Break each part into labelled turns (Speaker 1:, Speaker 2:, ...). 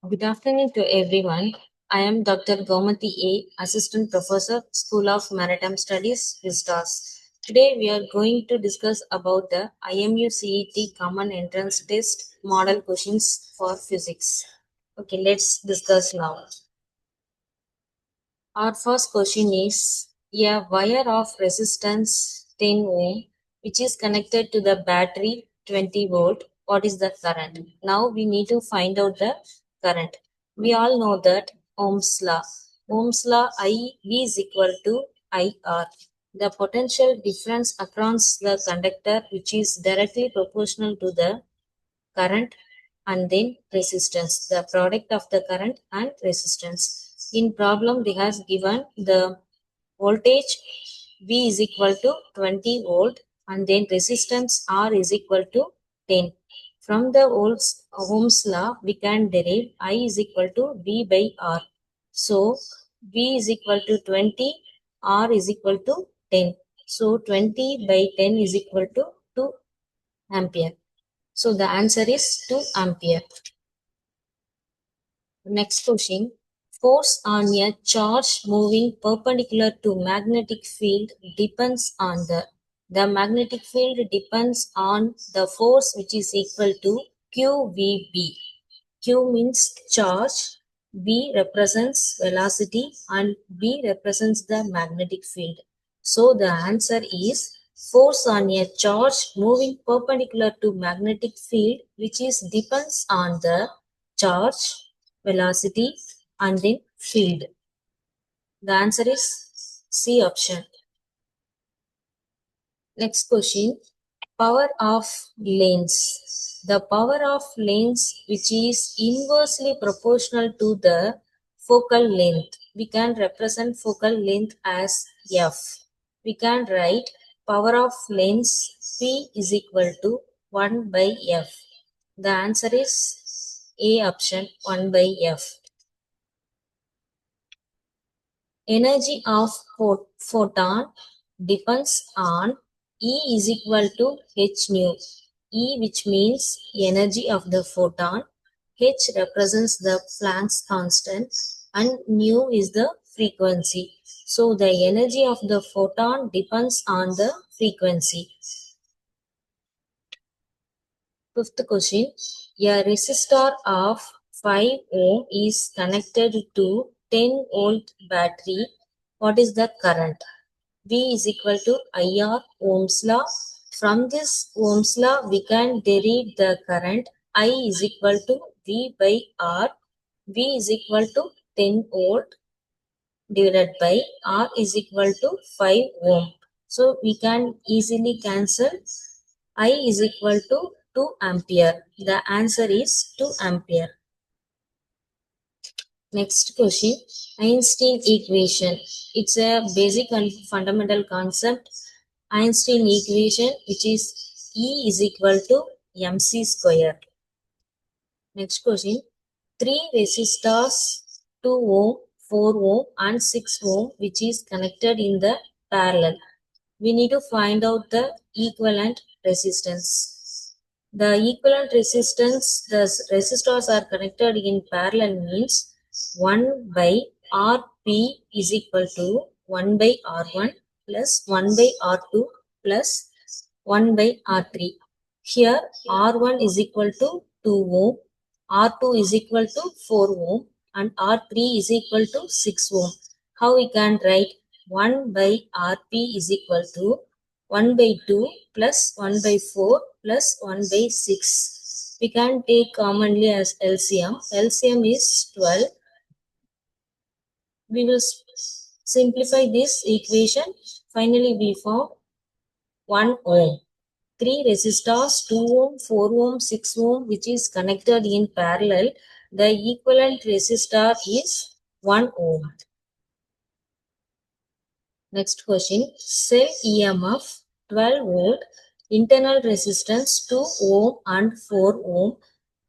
Speaker 1: Good afternoon to everyone. I am Dr. Gomati A, Assistant Professor, School of Maritime Studies, Vistas. Today we are going to discuss about the IMUCET Common Entrance Test model questions for physics. Okay, let's discuss now. Our first question is a wire of resistance 10 ohm which is connected to the battery 20 volt. What is the current? Now we need to find out the current. We all know that Ohm's law. Ohm's law IV is equal to IR. The potential difference across the conductor which is directly proportional to the current and then resistance, the product of the current and resistance. In problem they has given the voltage V is equal to 20 volt and then resistance R is equal to 10. From the Ohm's law we can derive I is equal to V by R. So V is equal to 20, R is equal to 10. So 20 by 10 is equal to 2 ampere. So the answer is 2 ampere. Next question. Force on a charge moving perpendicular to magnetic field depends on the magnetic field depends on the force which is equal to QVB. Q means charge, V represents velocity and B represents the magnetic field. So the answer is force on a charge moving perpendicular to magnetic field which is depends on the charge, velocity and then field. The answer is C option. Next question. Power of lanes. The power of lanes which is inversely proportional to the focal length. We can represent focal length as F. We can write power of lanes P is equal to 1 by F. The answer is A option 1 by F. Energy of photon depends on E is equal to h nu. E which means energy of the photon, h represents the Planck's constant and nu is the frequency. So the energy of the photon depends on the frequency. Fifth question. A resistor of 5 ohm is connected to 10 volt battery. What is the current? V is equal to IR Ohm's law. From this Ohm's law, we can derive the current I is equal to V by R. V is equal to 10 volt divided by R is equal to 5 ohm. So we can easily cancel I is equal to 2 ampere. The answer is 2 ampere. Next question, Einstein equation. It's a basic and fundamental concept. Einstein equation which is E is equal to mc square. Next question, 3 resistors 2 ohm, 4 ohm and 6 ohm which is connected in the parallel. We need to find out the equivalent resistance. The equivalent resistance, the resistors are connected in parallel means 1 by Rp is equal to 1 by R1 plus 1 by R2 plus 1 by R3. Here R1 is equal to 2 ohm, R2 is equal to 4 ohm and R3 is equal to 6 ohm. How we can write 1 by Rp is equal to 1 by 2 plus 1 by 4 plus 1 by 6. We can take commonly as LCM. LCM is 12. We will simplify this equation. Finally, we found 1 ohm. 3 resistors 2 ohm, 4 ohm, 6 ohm which is connected in parallel. The equivalent resistor is 1 ohm. Next question. Cell EMF 12 volt, internal resistance 2 ohm and 4 ohm.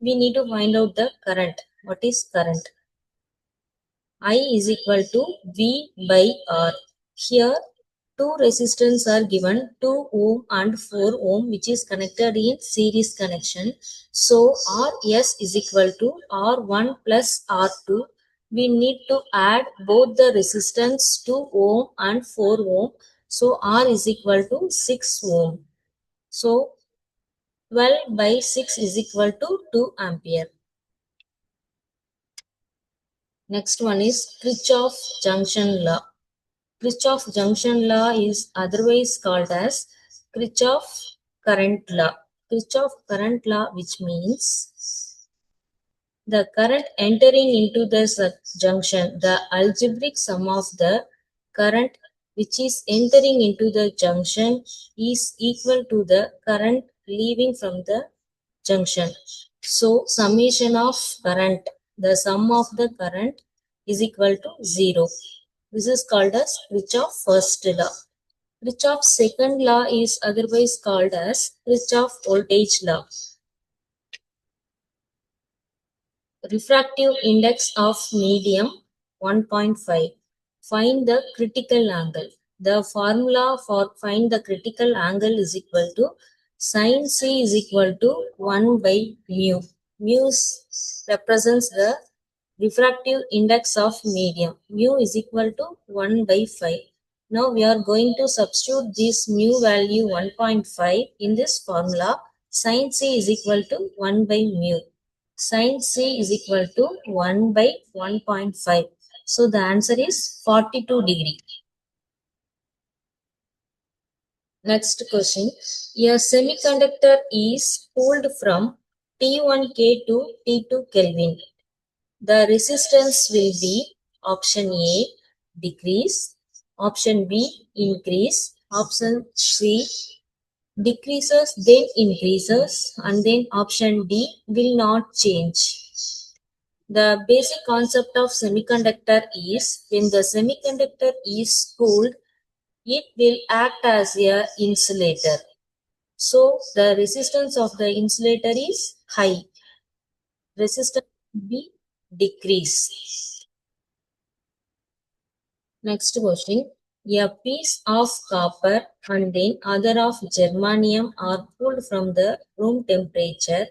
Speaker 1: We need to find out the current. What is current? I is equal to V by R. Here Two resistors are given, 2 ohm and 4 ohm, which is connected in series connection. So rs is equal to r1 plus r2. We need to add both the resistance 2 ohm and 4 ohm. So r is equal to 6 ohm. So 12 by 6 is equal to 2 ampere. Next one is Kirchhoff junction law. Kirchhoff junction law is otherwise called as Kirchhoff current law. Kirchhoff current law, which means the current entering into the junction, the algebraic sum of the current which is entering into the junction is equal to the current leaving from the junction. So summation of current, the sum of the current is equal to 0. This is called as Kirchhoff first law. Kirchhoff's second law is otherwise called as Kirchhoff voltage law. Refractive index of medium 1.5. Find the critical angle. The formula for find the critical angle is equal to sin C is equal to 1 by mu. Mu represents the refractive index of medium. Mu is equal to 1 by 5. Now we are going to substitute this mu value 1.5 in this formula. Sin C is equal to 1 by mu. Sin C is equal to 1 by 1.5. So the answer is 42 degree. Next question. A semiconductor is cooled from T1K to T2 Kelvin. The resistance will be option A, decrease, option B, increase, option C, decreases then increases, and then option D, will not change. The basic concept of semiconductor is when the semiconductor is cooled, it will act as a insulator. So the resistance of the insulator is high. Resistance will be decrease. Next question. A piece of copper and then other of germanium are cooled from the room temperature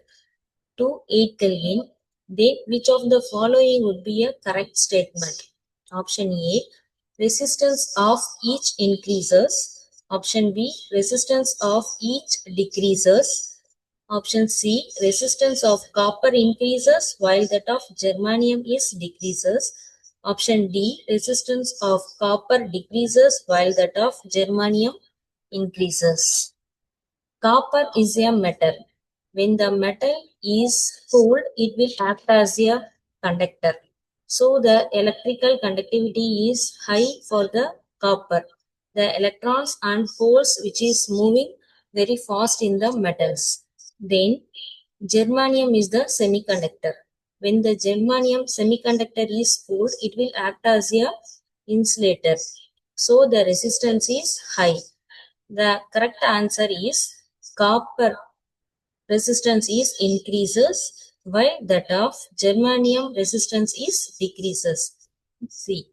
Speaker 1: to 8 Kelvin, then which of the following would be a correct statement? Option A, resistance of each increases. Option B, resistance of each decreases. Option C, resistance of copper increases while that of germanium is decreases. Option D, resistance of copper decreases while that of germanium increases. Copper is a metal. When the metal is cooled, it will act as a conductor. So the electrical conductivity is high for the copper. The electrons and holes which is moving very fast in the metals. Then germanium is the semiconductor. When the germanium semiconductor is cooled, it will act as a insulator. So the resistance is high. The correct answer is copper resistance is increases while that of germanium resistance is decreases. C.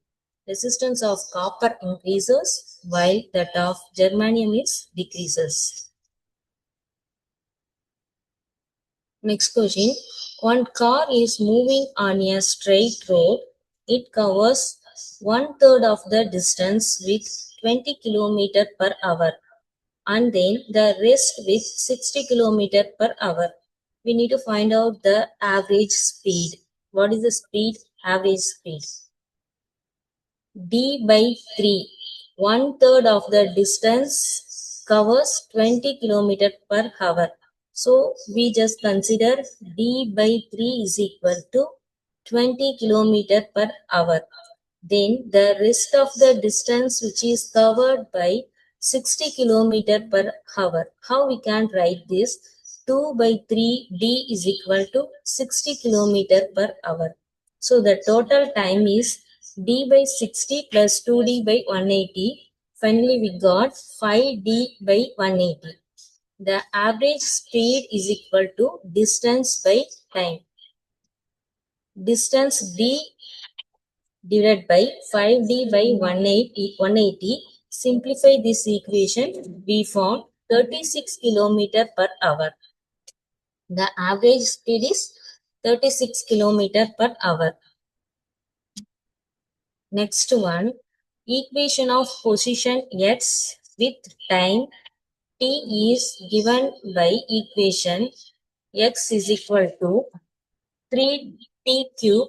Speaker 1: Resistance of copper increases while that of germanium is decreases. Next question. One car is moving on a straight road. It covers 1/3 of the distance with 20 km per hour and then the rest with 60 km per hour. We need to find out the average speed. What is the speed? Average speed. D by 3. 1/3 of the distance covers 20 km per hour. So we just consider D by 3 is equal to 20 km per hour. Then the rest of the distance which is covered by 60 km per hour. How we can write this? 2 by 3 D is equal to 60 km per hour. So the total time is D by 60 plus 2D by 180. Finally we got 5D by 180. The average speed is equal to distance by time. Distance D divided by 5D by 180 Simplify this equation. We found 36 km per hour. The average speed is 36 km per hour. Next one, equation of position x with time t is given by equation x is equal to 3t cube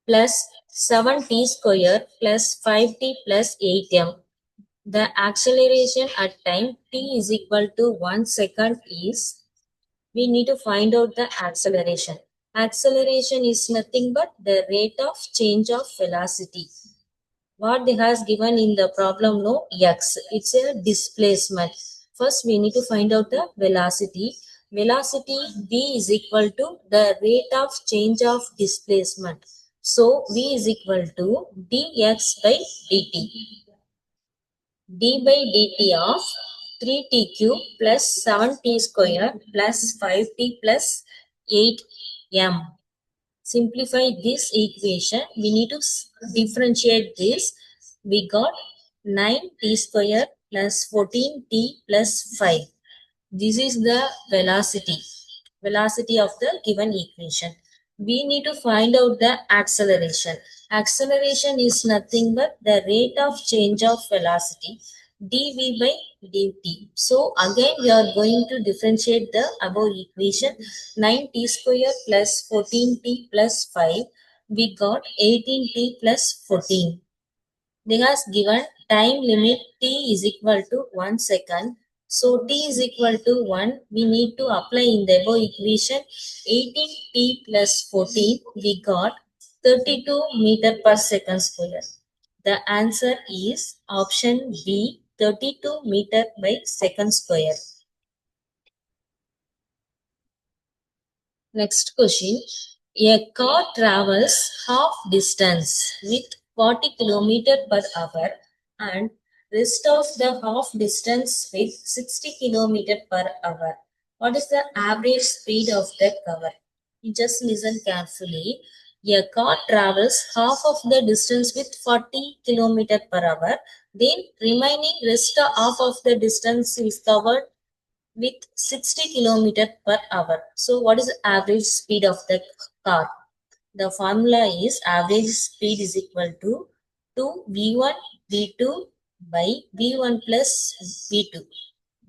Speaker 1: plus 7t square plus 5t plus 8m. The acceleration at time t is equal to 1 second is, we need to find out the acceleration. Acceleration is nothing but the rate of change of velocity. What they has given in the problem, no, x, it's a displacement. First we need to find out the velocity. Velocity v is equal to the rate of change of displacement. So v is equal to dx by dt. D by dt of 3t cube plus 7t square plus 5t plus 8m. Simplify this equation. We need to differentiate this. We got 9t square plus 14t plus 5. This is the velocity of the given equation. We need to find out the acceleration. Acceleration is nothing but the rate of change of velocity dv by dt. So again we are going to differentiate the above equation. 9t square plus 14t plus 5. We got 18t plus 14. They has given time limit t is equal to 1 second. So t is equal to 1. We need to apply in the above equation 18t plus 14. We got 32 meter per second square. The answer is option B, 32 meter by second square. Next question. A car travels half distance with 40 km per hour and rest of the half distance with 60 km per hour. What is the average speed of the car? You just listen carefully. A car travels half of the distance with 40 km per hour. Then remaining rest half of the distance is covered with 60 km per hour. So what is the average speed of the car? The formula is average speed is equal to 2v1 v2 by v1 plus v2.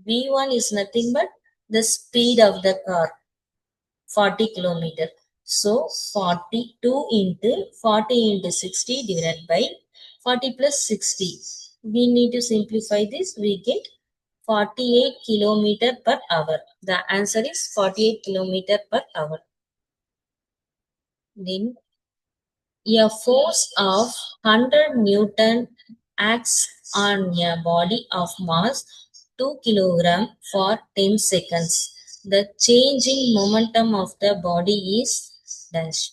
Speaker 1: v1 is nothing but the speed of the car, 40 km. So 42 into 40 into 60 divided by 40 plus 60. We need to simplify this. We get 48 km per hour. The answer is 48 km per hour. Then a force of 100 Newton acts on a body of mass 2 kg for 10 seconds. The change in momentum of the body is dash.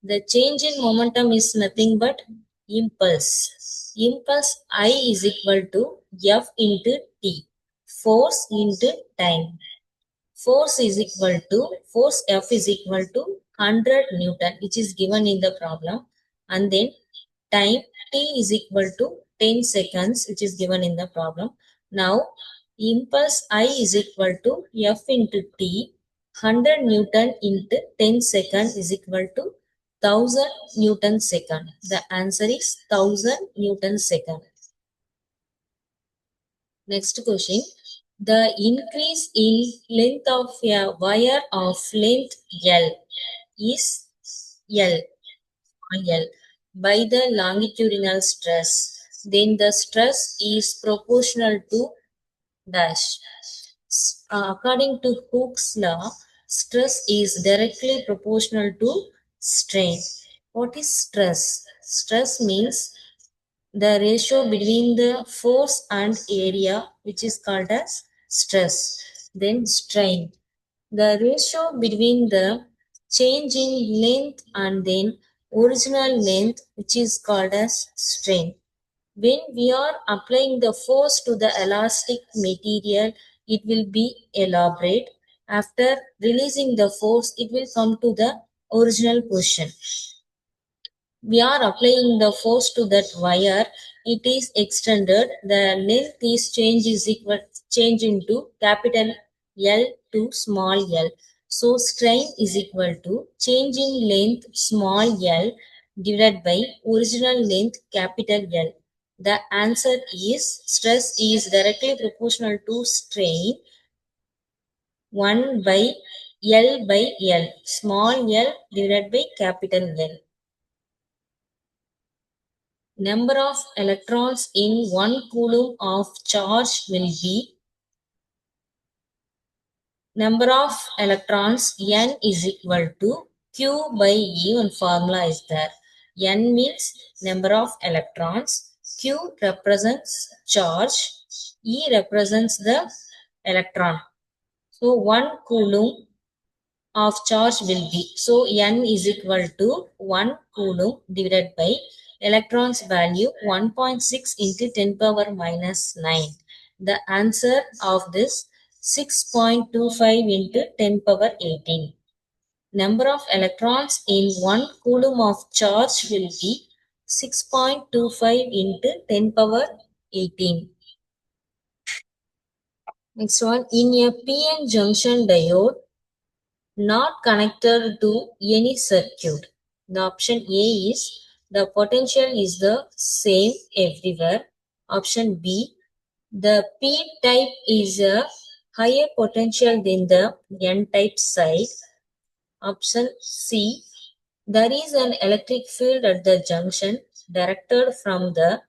Speaker 1: The change in momentum is nothing but impulse. Impulse I is equal to F into T. Force into time. Force is equal to, force F is equal to 100 Newton, which is given in the problem. And then time T is equal to 10 seconds, which is given in the problem. Now, impulse I is equal to F into T. 100 Newton into 10 seconds is equal to 1000 Newton second. The answer is 1000 Newton second. Next question. The increase in length of a wire of length L is L, L by the longitudinal stress. Then the stress is proportional to dash. According to Hooke's law, stress is directly proportional to strain. What is stress? Stress means the ratio between the force and area, which is called as stress. Then strain, the ratio between the change in length and then original length, which is called as strain. When we are applying the force to the elastic material, it will be elaborate. After releasing the force, it will come to the original position. we are applying the force to that wire, it is extended, the length is change into capital L to small l. So strain is equal to change in length small l divided by original length capital L. The answer is stress is directly proportional to strain 1 by L by L, small l divided by capital L. Number of electrons in 1 coulomb of charge will be number of electrons n is equal to Q by E. One formula is there. N means number of electrons, Q represents charge, E represents the electron. So 1 coulomb of charge will be. So n is equal to 1 coulomb divided by electrons value 1.6 into 10 power minus 9. The answer of this 6.25 into 10 power 18. Number of electrons in 1 coulomb of charge will be 6.25 into 10 power 18. Next one, in a PN junction diode, not connected to any circuit. The option A is the potential is the same everywhere. Option B, the P type is a higher potential than the N type side. Option C, there is an electric field at the junction directed from the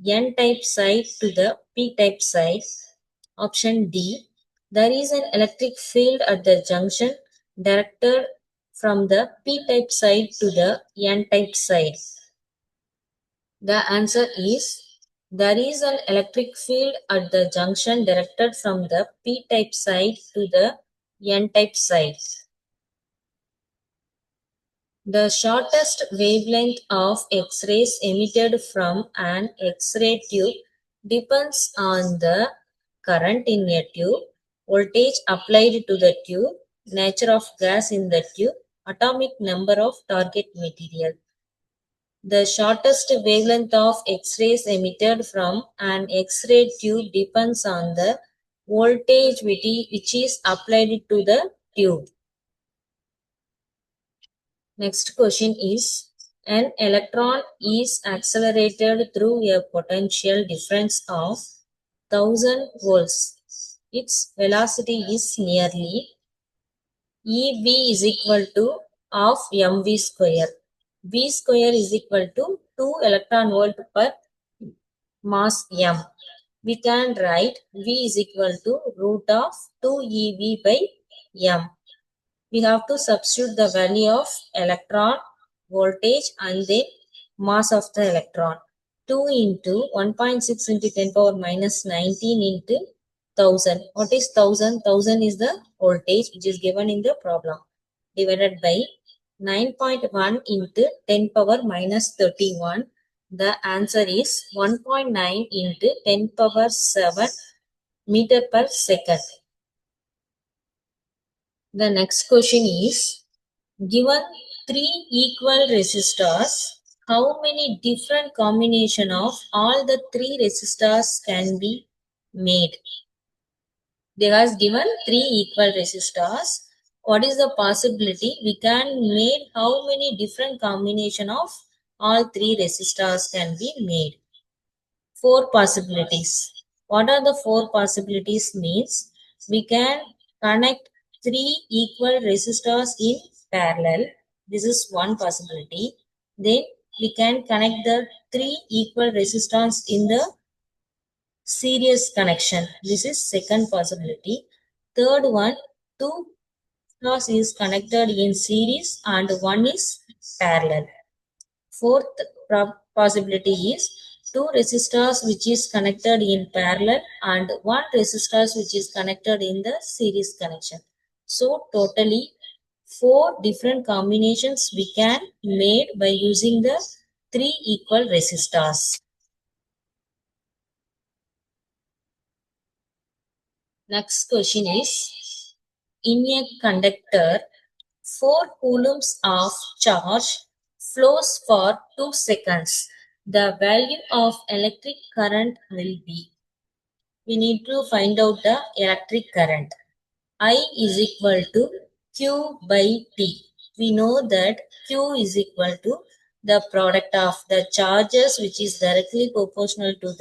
Speaker 1: N type side to the P type side. Option D, there is an electric field at the junction directed from the p-type side to the n-type side. The answer is there is an electric field at the junction directed from the p-type side to the n-type side. The shortest wavelength of X-rays emitted from an X-ray tube depends on the current in a tube, voltage applied to the tube, nature of gas in the tube, atomic number of target material. The shortest wavelength of X-rays emitted from an X-ray tube depends on the voltage which is applied to the tube. Next question is, an electron is accelerated through a potential difference of 1000 volts. Its velocity is nearly EV is equal to half mv square. V square is equal to 2 electron volt per mass m. We can write V is equal to root of 2 EV by m. We have to substitute the value of electron, voltage and the mass of the electron. 2 into 1.6 into 10 power minus 19 into 1000. What is 1000? 1000 is the voltage which is given in the problem. Divided by 9.1 into 10 power minus 31. The answer is 1.9 into 10 power 7 meter per second. The next question is, given three equal resistors, how many different combination of all the three resistors can be made? They has given three equal resistors. What is the possibility we can make how many different combination of all three resistors can be made? Four possibilities. What are the four possibilities means? We can connect three equal resistors in parallel. This is one possibility. Then we can connect the three equal resistors in the series connection. This is second possibility. Third one, two resistors is connected in series and one is parallel. Fourth possibility is two resistors which is connected in parallel and one resistors which is connected in the series connection. So totally four different combinations we can made by using the three equal resistors. Next question is, in a conductor, 4 coulombs of charge flows for 2 seconds, the value of electric current will be. We need to find out the electric current. I is equal to Q by T. We know that Q is equal to the product of the charges, which is directly proportional to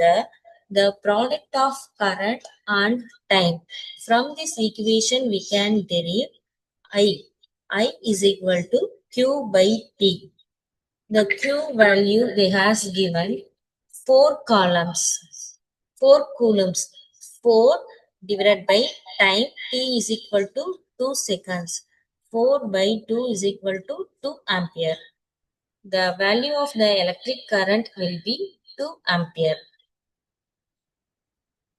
Speaker 1: the product of current and time. From this equation, we can derive I. I is equal to Q by T. The Q value they has given 4 columns, 4 coulombs. 4 divided by time t is equal to 2 seconds. 4 by 2 is equal to 2 ampere. The value of the electric current will be 2 ampere.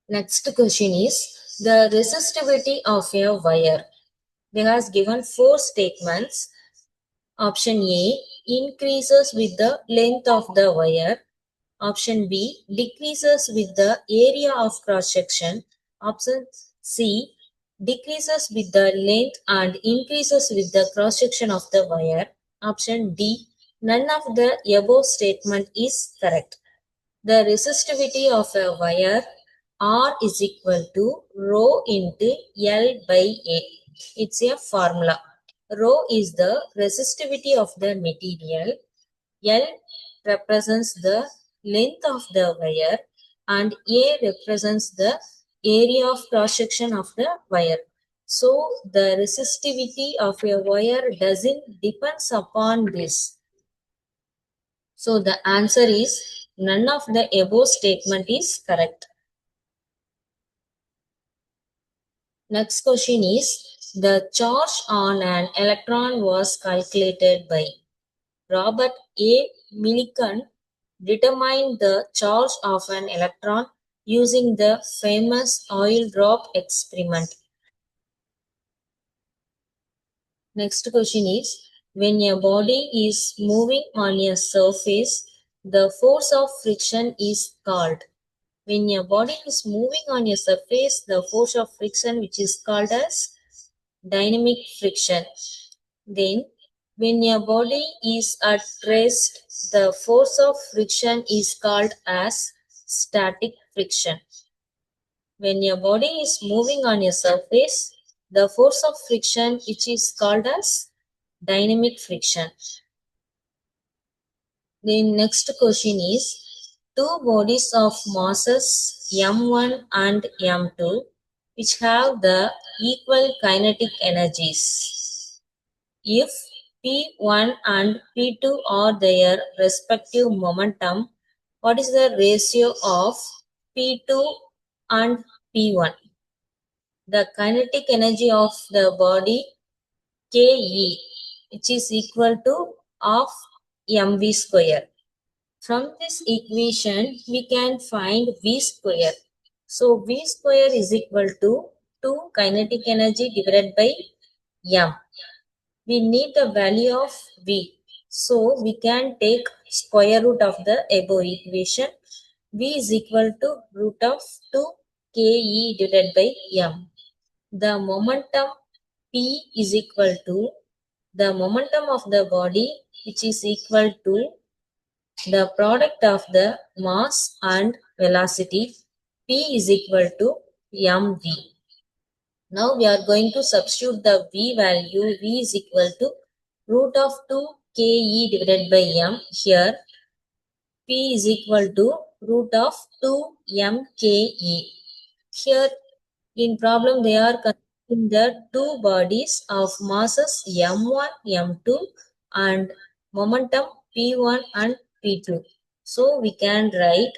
Speaker 1: Next question is the resistivity of a wire. They has given 4 statements. Option A increases with the length of the wire. Option B decreases with the area of cross section. Option C decreases with the length and increases with the cross section of the wire. Option D none of the above statement is correct. The resistivity of a wire R is equal to rho into L by A. It's a formula. Rho is the resistivity of the material. L represents the length of the wire and A represents the area of cross section of the wire. So the resistivity of a wire doesn't depends upon this. So the answer is none of the above statement is correct. Next question is the charge on an electron was calculated by Robert A. Millikan determined the charge of an electron using the famous oil drop experiment. Next question is when a body is moving on a surface, the force of friction is called. When a body is moving on a surface, the force of friction which is called as dynamic friction. Then when a body is at rest, the force of friction is called as static friction. When a body is moving on a surface, the force of friction which is called as dynamic friction. The next question is two bodies of masses m1 and m2 which have the equal kinetic energies. If P1 and P2 are their respective momentum, what is the ratio of P2 and P1? The kinetic energy of the body Ke, which is equal to half mv square. From this equation, we can find V square. So V square is equal to 2 kinetic energy divided by m. We need the value of V. So we can take square root of the above equation. V is equal to root of 2 Ke divided by m. The momentum P is equal to the momentum of the body which is equal to the product of the mass and velocity. P is equal to mv. Now we are going to substitute the V value. V is equal to root of 2 Ke divided by m. Here P is equal to root of 2 mke. Here in problem they are considering the two bodies of masses m1, m2 and momentum p1 and p2. So we can write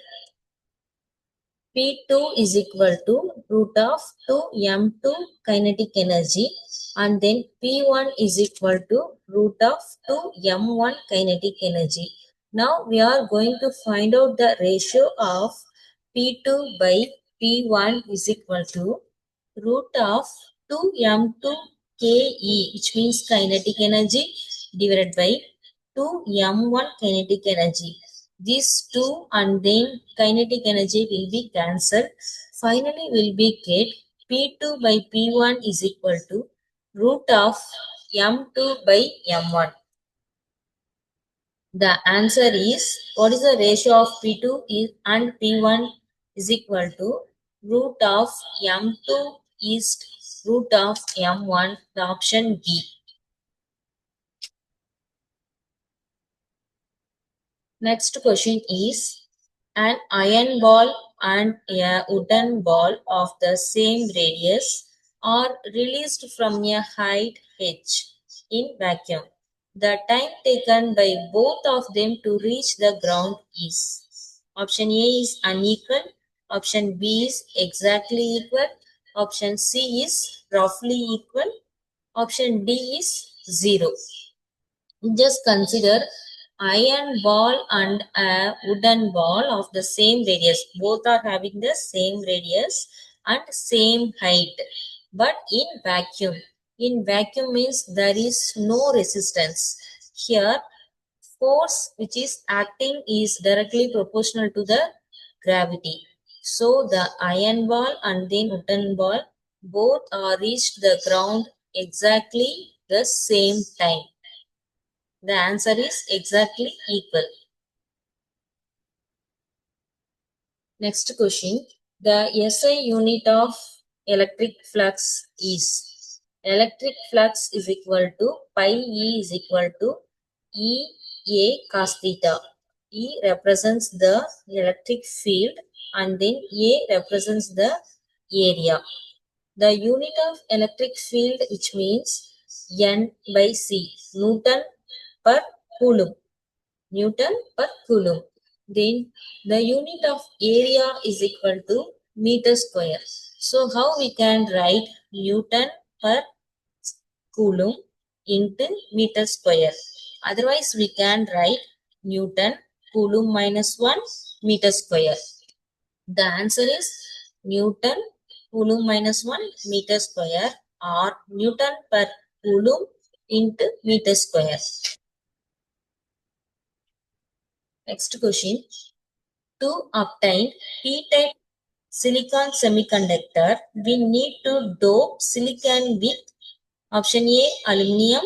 Speaker 1: P2 is equal to root of 2m2 kinetic energy and then P1 is equal to root of 2m1 kinetic energy. Now we are going to find out the ratio of P2 by P1 is equal to root of 2m2 Ke, which means kinetic energy, divided by 2m1 kinetic energy. These two and then kinetic energy will be cancelled. Finally, will be get P2 by P1 is equal to root of m2 by m1. The answer is, what is the ratio of P2 and P1 is equal to root of M2 is root of M1, the option B. Next question is, an iron ball and a wooden ball of the same radius are released from a height h in vacuum. The time taken by both of them to reach the ground is, option A is unequal, option B is exactly equal, option C is roughly equal, option D is 0. Just consider iron ball and a wooden ball of the same radius. Both are having the same radius and same height. But in vacuum. In vacuum means there is no resistance. Here, force which is acting is directly proportional to the gravity. So the iron ball and then wooden ball both are reached the ground exactly the same time. The answer is exactly equal. Next question. The SI unit of electric flux is, electric flux is equal to pi E is equal to E A cos theta. E represents the electric field and then A represents the area. The unit of electric field, which means N by C, Newton per Coulomb. Newton per Coulomb. Then the unit of area is equal to meter square. So how we can write Newton per Coulomb into meter square? Otherwise we can write Newton Coulomb minus 1 meter square. The answer is Newton Coulomb minus 1 meter square or Newton per Coulomb into meter square. Next question. To obtain P-type silicon semiconductor, we need to dope silicon with option A aluminum,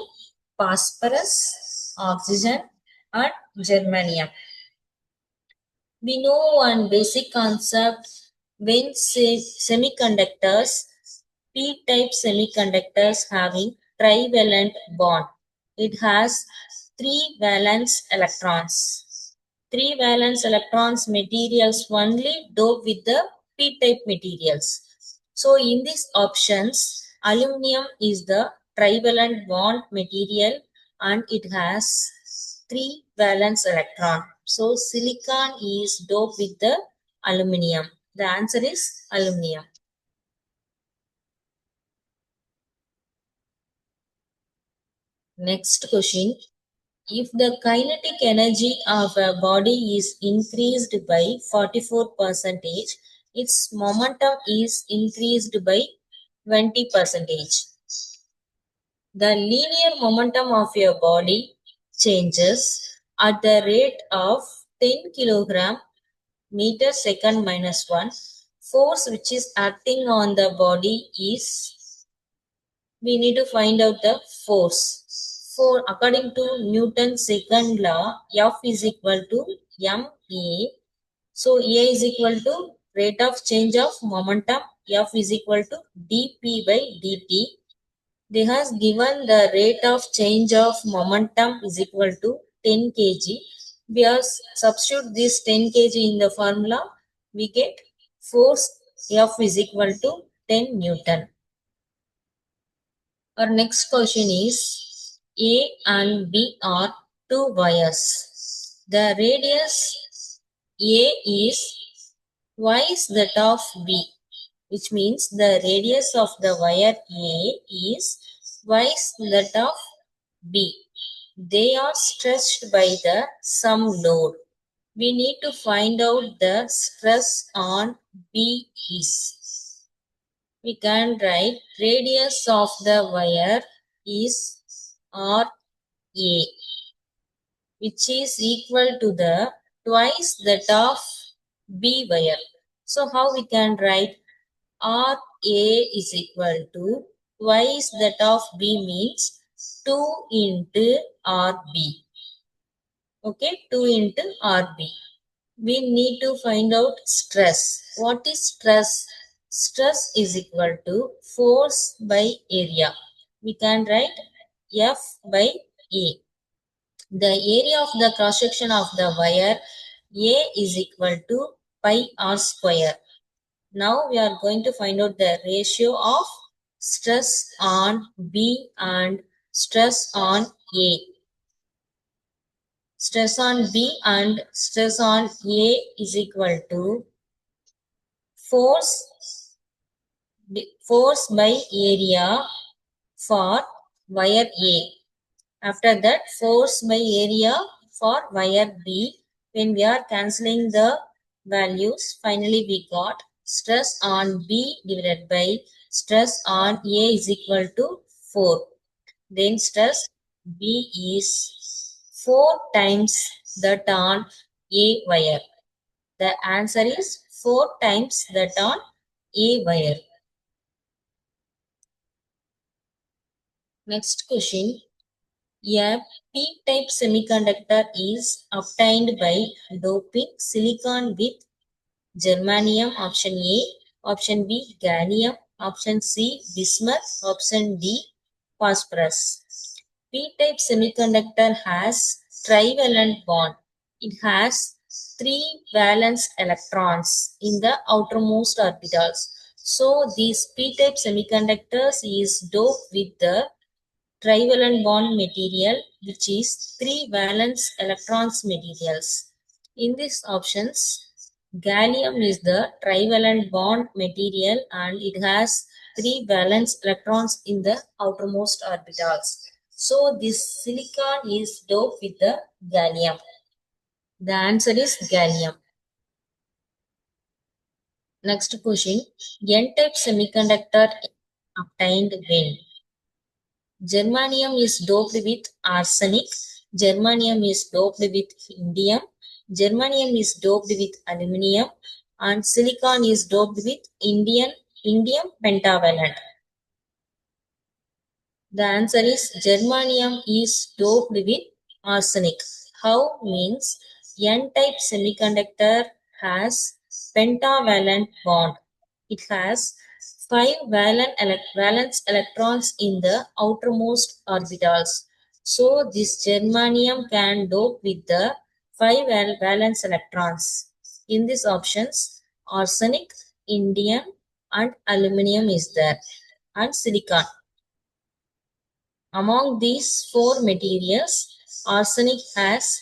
Speaker 1: phosphorus, oxygen, and germanium. We know one basic concept when semiconductors, P-type semiconductors having trivalent bond. It has 3 valence electrons. 3 valence electrons materials only doped with the p-type materials. So in these options, aluminum is the trivalent bond material and it has 3 valence electron. So silicon is doped with the aluminum. The answer is aluminum. Next question. If the kinetic energy of a body is increased by 44%, its momentum is increased by 20%. The linear momentum of your body changes at the rate of 10 kilogram meter second minus 1. Force which is acting on the body is, we need to find out the force. For according to Newton's second law, F is equal to ma. So A is equal to rate of change of momentum. F is equal to dp by dt. They has given the rate of change of momentum is equal to 10 kg. We are substitute this 10 kg in the formula. We get force F is equal to 10 Newton. Our next question is, A and B are 2 wires. The radius A is twice that of B, which means the radius of the wire A is twice that of B. They are stretched by the some load. We need to find out the stress on B is. We can write radius of the wire is RA, which is equal to the twice that of B wire. So how we can write RA is equal to twice that of B means 2 into RB. Okay, 2 into RB. We need to find out stress. What is stress? Stress is equal to force by area. We can write F by A. The area of the cross section of the wire A is equal to pi r square. Now we are going to find out the ratio of stress on B and stress on A. Stress on B and stress on A is equal to force force by area for wire A. After that, force by area for wire B. When we are cancelling the values, finally we got stress on B divided by stress on A is equal to 4. Then stress B is 4 times that on A wire. The answer is 4 times that on A wire. Next question. A p-type semiconductor is obtained by doping silicon with germanium, option A, option B, gallium, option C, bismuth, option D, phosphorus. P-type semiconductor has trivalent bond. It has 3 valence electrons in the outermost orbitals. So these p-type semiconductors is doped with the trivalent bond material, which is 3 valence electrons materials. In these options, gallium is the trivalent bond material and it has 3 valence electrons in the outermost orbitals. So this silicon is doped with the gallium. The answer is gallium. Next question. N-type semiconductor obtained when? Germanium is doped with arsenic. Germanium is doped with indium. Germanium is doped with aluminium. And silicon is doped with indium pentavalent. The answer is germanium is doped with arsenic. How means N-type semiconductor has pentavalent bond. It has 5 valence electrons in the outermost orbitals. So this germanium can dope with the 5 valence electrons. In these options, arsenic, indium and aluminium is there and silicon. Among these 4 materials, arsenic has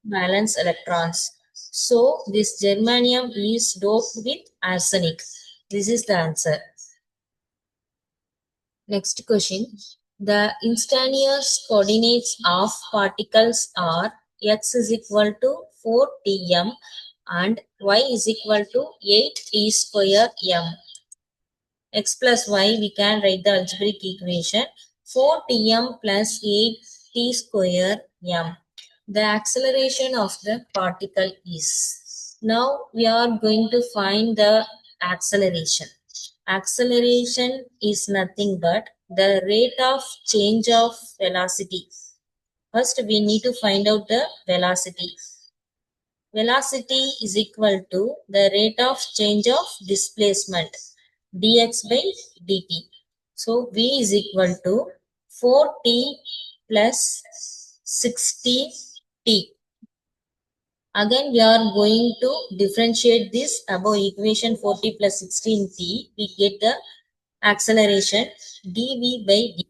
Speaker 1: valence electrons. So this germanium is doped with arsenic. This is the answer. Next question. The instantaneous coordinates of particles are x is equal to 4 tm and y is equal to 8 t square m. X plus y, we can write the algebraic equation 4 tm plus 8 t square m. The acceleration of the particle is. Now we are going to find the acceleration. Acceleration is nothing but the rate of change of velocity. First, we need to find out the velocity. Velocity is equal to the rate of change of displacement dx by dt. So, v is equal to 4t plus 60t. Again, we are going to differentiate this above equation 40 plus 16t. We get the acceleration dv by dt.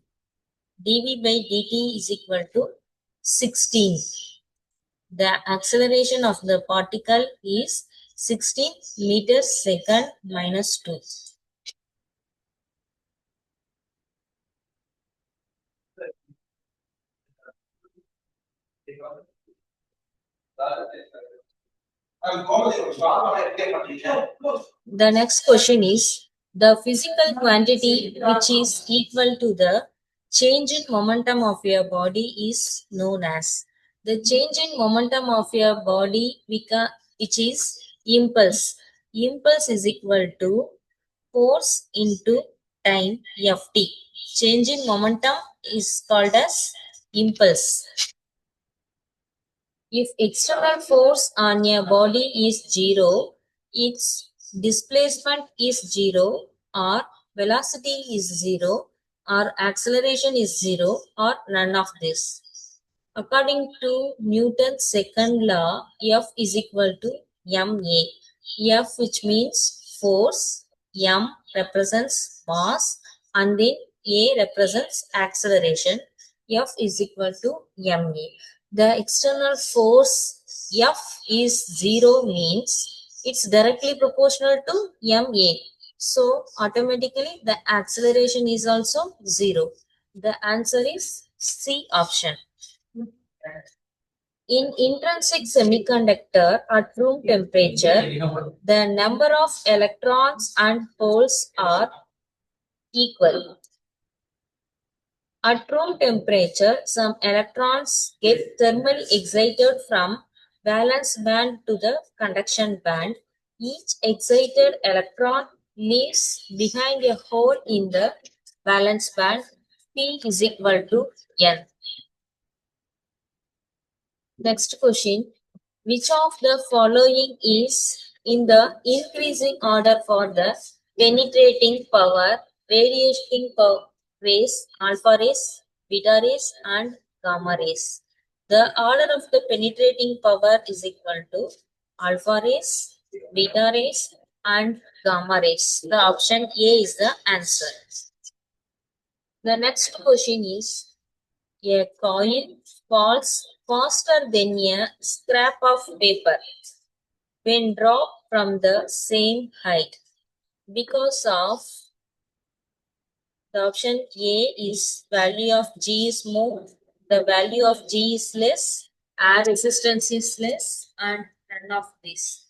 Speaker 1: dv by dt is equal to 16. The acceleration of the particle is 16 meters second minus 2. The next question is the physical quantity which is equal to the change in momentum of your body is known as. The change in momentum of your body which is impulse. Impulse is equal to force into time ft. Change in momentum is called as impulse. If external force on a body is zero, its displacement is zero, or velocity is zero, or acceleration is zero, or none of this. According to Newton's second law, F is equal to ma. F, which means force, m represents mass, and then a represents acceleration. F is equal to ma. The external force F is zero means it's directly proportional to ma. So automatically the acceleration is also zero. The answer is C option. In intrinsic semiconductor at room temperature, the number of electrons and holes are equal. At room temperature, some electrons get thermally excited from valence band to the conduction band. Each excited electron leaves behind a hole in the valence band. P is equal to N. Next question. Which of the following is in the increasing order for the penetrating power, radiating power rays, alpha rays, beta rays, and gamma rays? The order of the penetrating power is equal to alpha rays, beta rays, and gamma rays. The option A is the answer. The next question is a coin falls faster than a scrap of paper when dropped from the same height because of the option A is value of G is more, the value of G is less, air resistance is less, and none of this.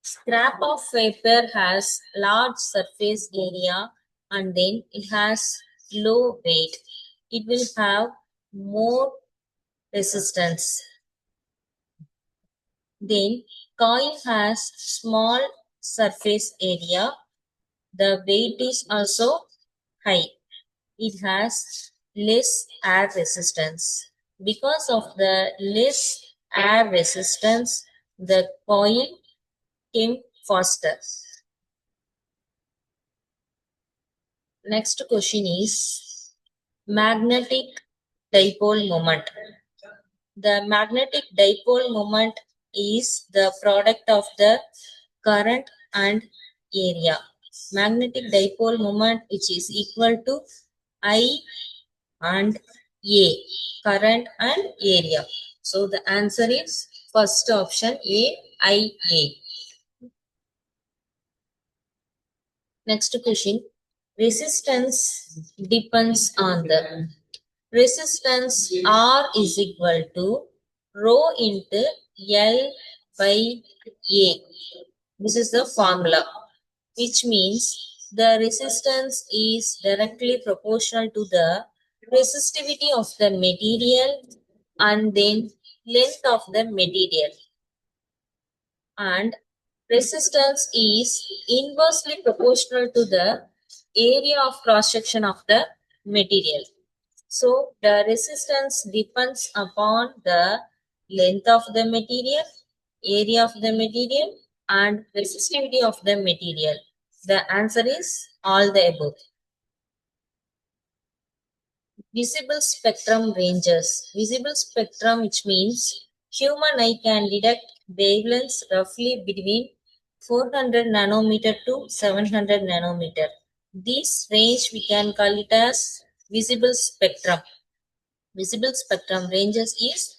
Speaker 1: Scrap of paper has large surface area and then it has low weight. It will have more resistance. Then coin has small surface area. The weight is also high. It has less air resistance. Because of the less air resistance, the coin came faster. Next question is magnetic dipole moment. The magnetic dipole moment is the product of the current and area. Magnetic dipole moment which is equal to I and A, current and area. So the answer is first option A, I, A. Next question. Resistance depends on the resistance R is equal to rho into L by A. This is the formula, which means the resistance is directly proportional to the resistivity of the material and then length of the material. And resistance is inversely proportional to the area of cross section of the material. So the resistance depends upon the length of the material, area of the material, and resistivity of the material. The answer is all the above. Visible spectrum ranges. Visible spectrum, which means human eye can detect wavelengths roughly between 400 nanometer to 700 nanometer. This range we can call it as visible spectrum. Visible spectrum ranges is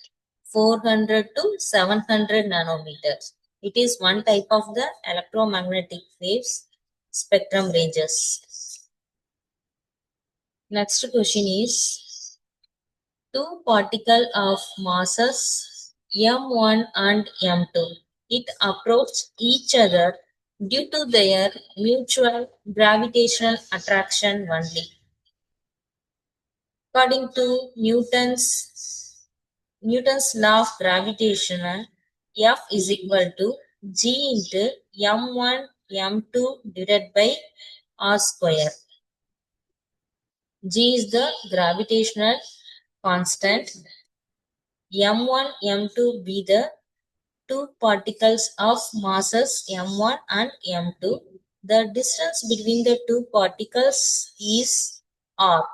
Speaker 1: 400 to 700 nanometers. It is one type of the electromagnetic waves spectrum ranges. Next question is two particles of masses m1 and m2. It approach each other due to their mutual gravitational attraction only. According to Newton's law of gravitation, F is equal to G into m1 m2 divided by r square. G is the gravitational constant M1, M2 be the two particles of masses M1 and M2. The distance between the two particles is r.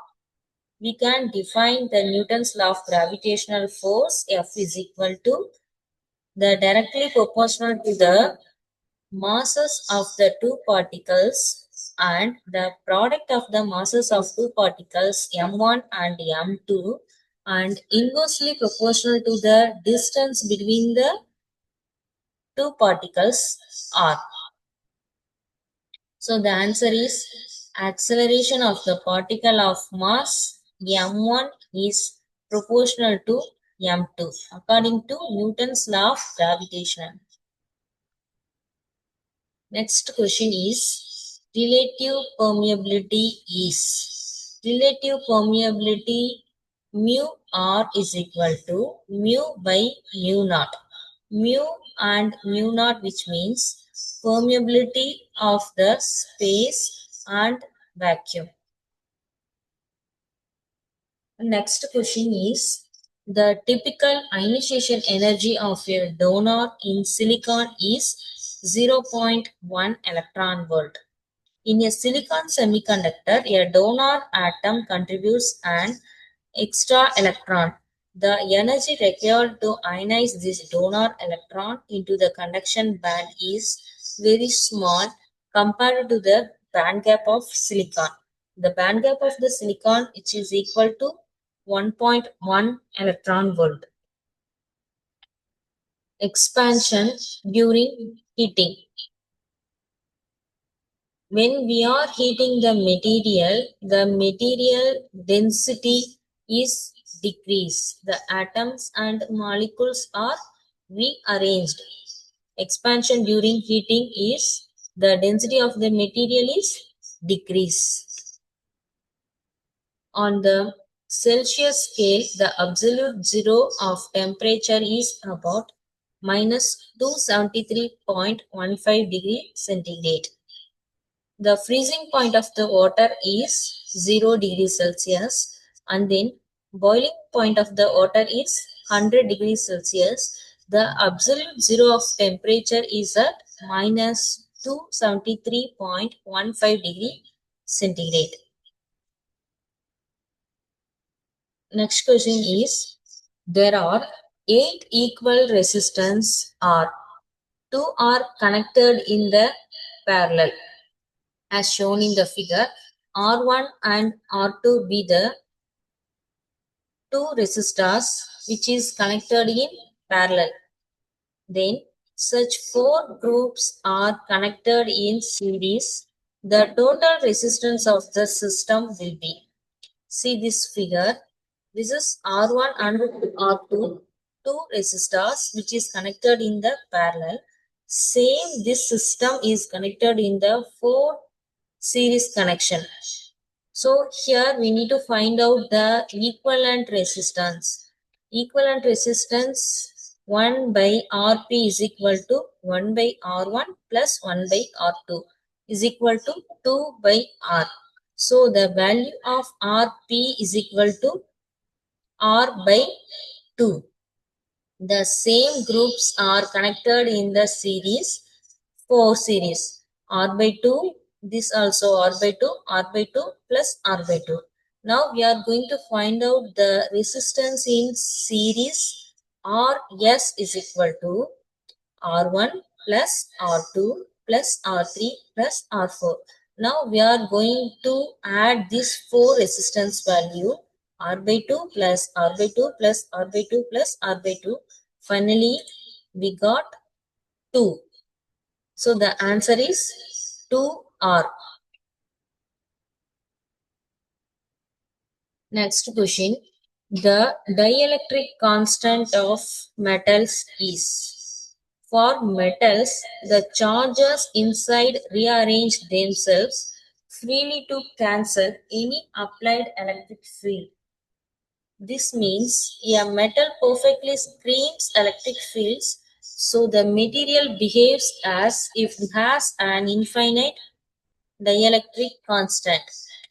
Speaker 1: We can define the Newton's law of gravitational force F is equal to the directly proportional to the masses of the two particles and the product of the masses of two particles M1 and M2 and inversely proportional to the distance between the two particles r. So the answer is acceleration of the particle of mass m1 is proportional to m2 according to Newton's law of gravitation. Next question is relative permeability is. Relative permeability mu r is equal to mu by mu naught. Mu and mu naught, which means permeability of the space and vacuum. Next question is the typical ionization energy of a donor in silicon is 0.1 electron volt. In a silicon semiconductor, a donor atom contributes an extra electron. The energy required to ionize this donor electron into the conduction band is very small compared to the band gap of silicon. The band gap of the silicon, which is equal to 1.1 electron volt. Expansion during heating. When we are heating the material density is decreased. The atoms and molecules are rearranged. Expansion during heating is the density of the material is decreased. On the Celsius scale, the absolute zero of temperature is about minus 273.15 degree centigrade. The freezing point of the water is 0 degrees Celsius and then boiling point of the water is 100 degrees Celsius. The absolute zero of temperature is at minus 273.15 degree centigrade. Next question is, there are 8 equal resistance R. 2 are connected in the parallel. As shown in the figure, R1 and R2 be the two resistors which is connected in parallel. Then such 4 groups are connected in series. The total resistance of the system will be. See this figure. This is R1 and R2, two resistors which is connected in the parallel. Same this system is connected in the 4 series connection. So here we need to find out the equivalent resistance. Equivalent resistance 1 by Rp is equal to 1 by R1 plus 1 by R2 is equal to 2 by R. So the value of Rp is equal to R by 2. The same groups are connected in the series, 4 series. R by 2, this also R by 2, R by 2 plus R by 2. Now we are going to find out the resistance in series. Rs is equal to R1 plus R2 plus R3 plus R4. Now we are going to add this 4 resistance value R by 2 plus R by 2 plus R by 2 plus R by 2. Finally, we got 2. So the answer is 2R. Next question. The dielectric constant of metals is. For metals, the charges inside rearrange themselves freely to cancel any applied electric field. This means a metal perfectly screens electric fields, so the material behaves as if it has an infinite dielectric constant.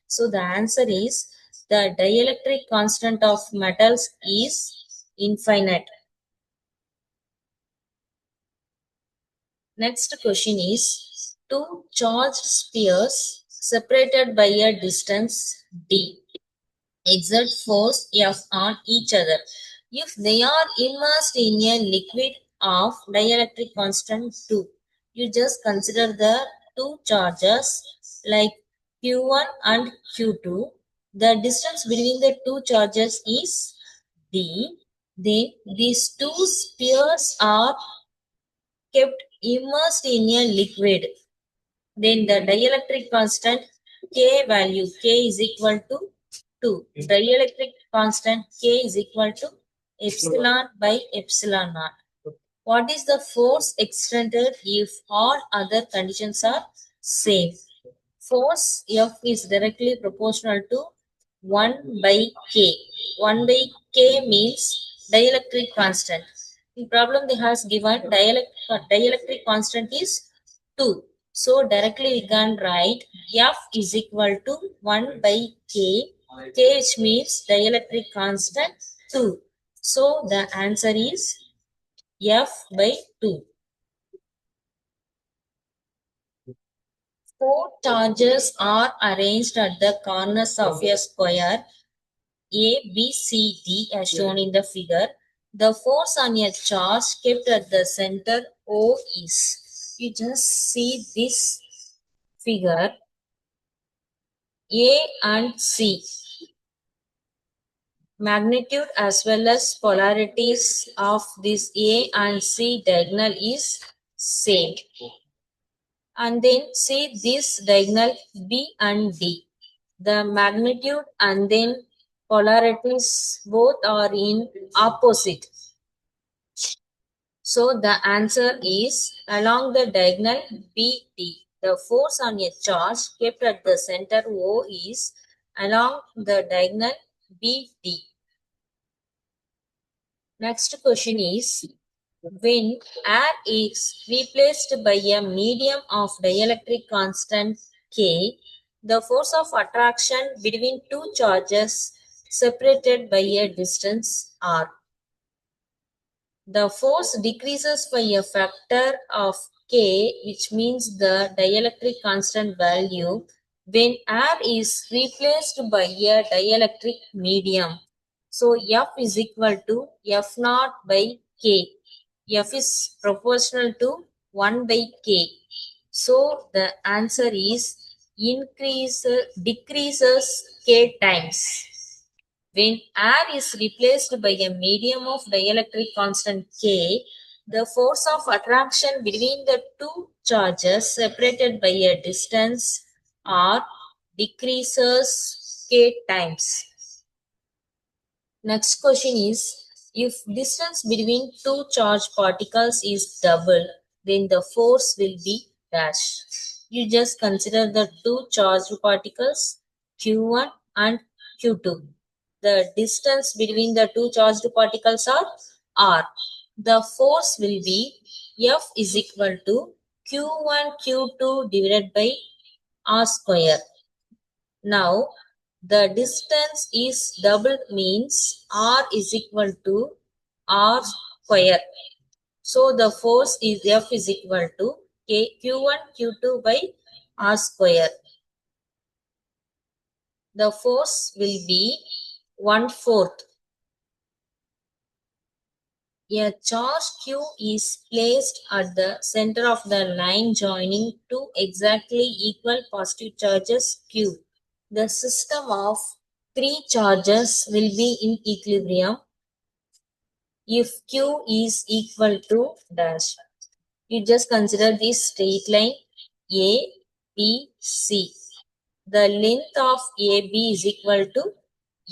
Speaker 1: So the answer is the dielectric constant of metals is infinite. Next question is two charged spheres separated by a distance d exert force F on each other. If they are immersed in a liquid of dielectric constant 2, you just consider the two charges like Q1 and Q2. The distance between the two charges is d. Then these two spheres are kept immersed in a liquid. Then the dielectric constant K value K is equal to 2. Dielectric constant K is equal to epsilon by epsilon naught. What is the force extended if all other conditions are same? Force F is directly proportional to 1 by K. 1 by K means dielectric constant. In problem they has given dielectric constant is 2. So directly we can write F is equal to 1 by K. K which means dielectric constant 2. So the answer is F by 2. Four charges are arranged at the corners of a square A, B, C, D as shown in the figure. The force on a charge kept at the center O is. You just see this figure A and C. Magnitude as well as polarities of this A and C diagonal is same. And then see this diagonal B and D. The magnitude and then polarities both are in opposite. So the answer is along the diagonal BD. The force on a charge kept at the center O is along the diagonal BD. Next question is when air is replaced by a medium of dielectric constant K, the force of attraction between two charges separated by a distance R. The force decreases by a factor of K, which means the dielectric constant value, when air is replaced by a dielectric medium. So F is equal to F naught by K. F is proportional to 1 by K. So the answer is decreases K times. When air is replaced by a medium of dielectric constant K, the force of attraction between the two charges separated by a distance R decreases K times. Next question is, if distance between two charged particles is double, then the force will be dash. You just consider the two charged particles Q1 and Q2. The distance between the two charged particles are R. The force will be F is equal to Q1 Q2 divided by R square. Now, the distance is double means R is equal to R square. So, the force is F is equal to Q1 Q2 by R square. The force will be 1/4. A charge Q is placed at the center of the line joining two exactly equal positive charges Q. The system of three charges will be in equilibrium if Q is equal to dash. You just consider this straight line A, B, C. The length of AB is equal to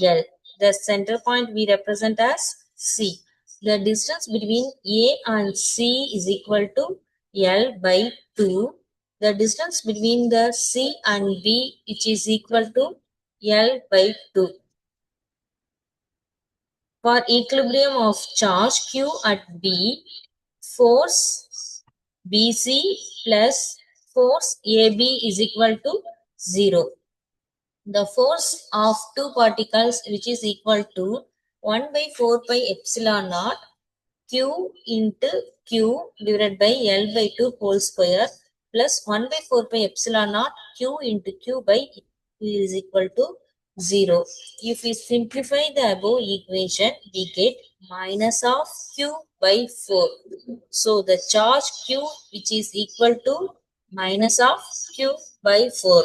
Speaker 1: L. The center point we represent as C. The distance between A and C is equal to L by 2. The distance between the C and B which is equal to L by 2. For equilibrium of charge Q at B, force BC plus force AB is equal to 0. The force of two particles which is equal to 1 by 4 pi epsilon naught q into q divided by L by 2 whole square plus 1 by 4 pi epsilon naught q into q by is equal to 0. If we simplify the above equation, we get minus of q by 4. So the charge q, which is equal to minus of q by 4.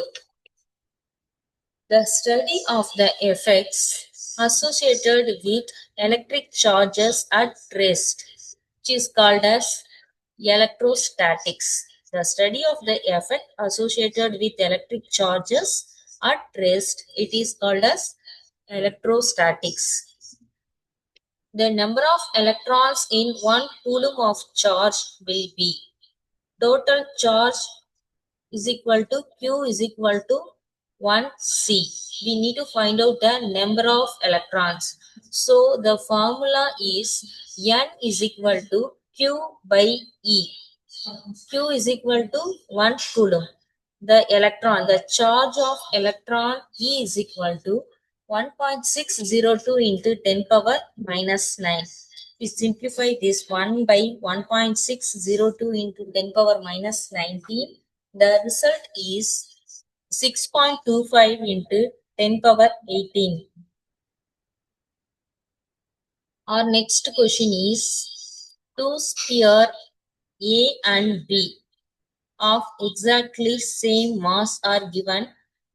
Speaker 1: The study of the effects associated with electric charges at rest, which is called as electrostatics. The study of the effect associated with electric charges at rest, it is called as electrostatics. The number of electrons in 1 coulomb of charge will be total charge is equal to Q is equal to 1C. We need to find out the number of electrons. So the formula is N is equal to Q by E. Q is equal to 1 coulomb. The charge of electron E is equal to 1.602 into 10 power minus 9. We simplify this 1 by 1.602 into 10 power minus 19. The result is 6.25 into 10 power 18. Our next question is two sphere A and B of exactly same mass are given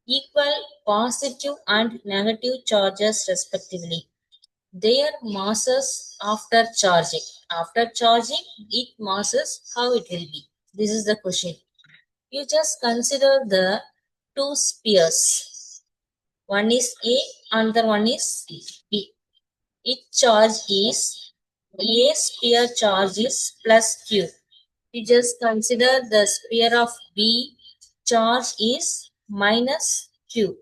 Speaker 1: equal positive and negative charges respectively. Their masses after charging. After charging, it masses how it will be. This is the question. You just consider the two spheres. One is A, another one is B. Its charge is A sphere charge is plus Q. We just consider the sphere of B charge is minus Q.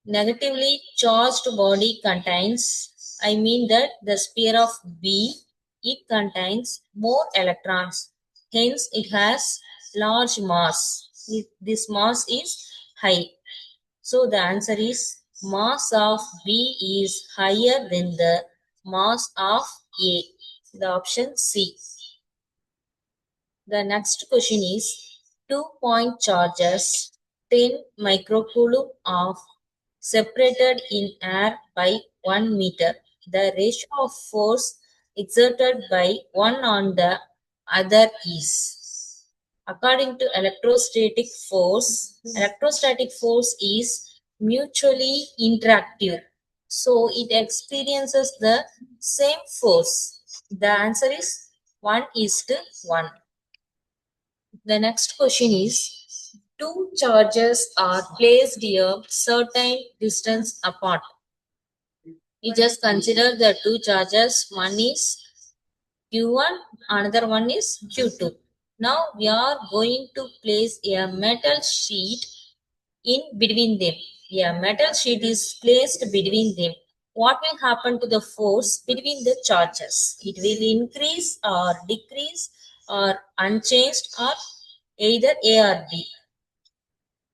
Speaker 1: Negatively charged body contains, I mean that the sphere of B, it contains more electrons. Hence, it has large mass. This mass is high. So, the answer is mass of B is higher than the mass of A. The option C. The next question is 2-point charges 10 microcoulomb of separated in air by 1 meter. The ratio of force exerted by one on the other is. According to electrostatic force is mutually interactive. So it experiences the same force. The answer is 1:1. The next question is two charges are placed a certain distance apart. We just consider the two charges. One is Q1, another one is Q2. Now we are going to place a metal sheet in between them. A metal sheet is placed between them. What will happen to the force between the charges? It will increase or decrease or unchanged or either A or B.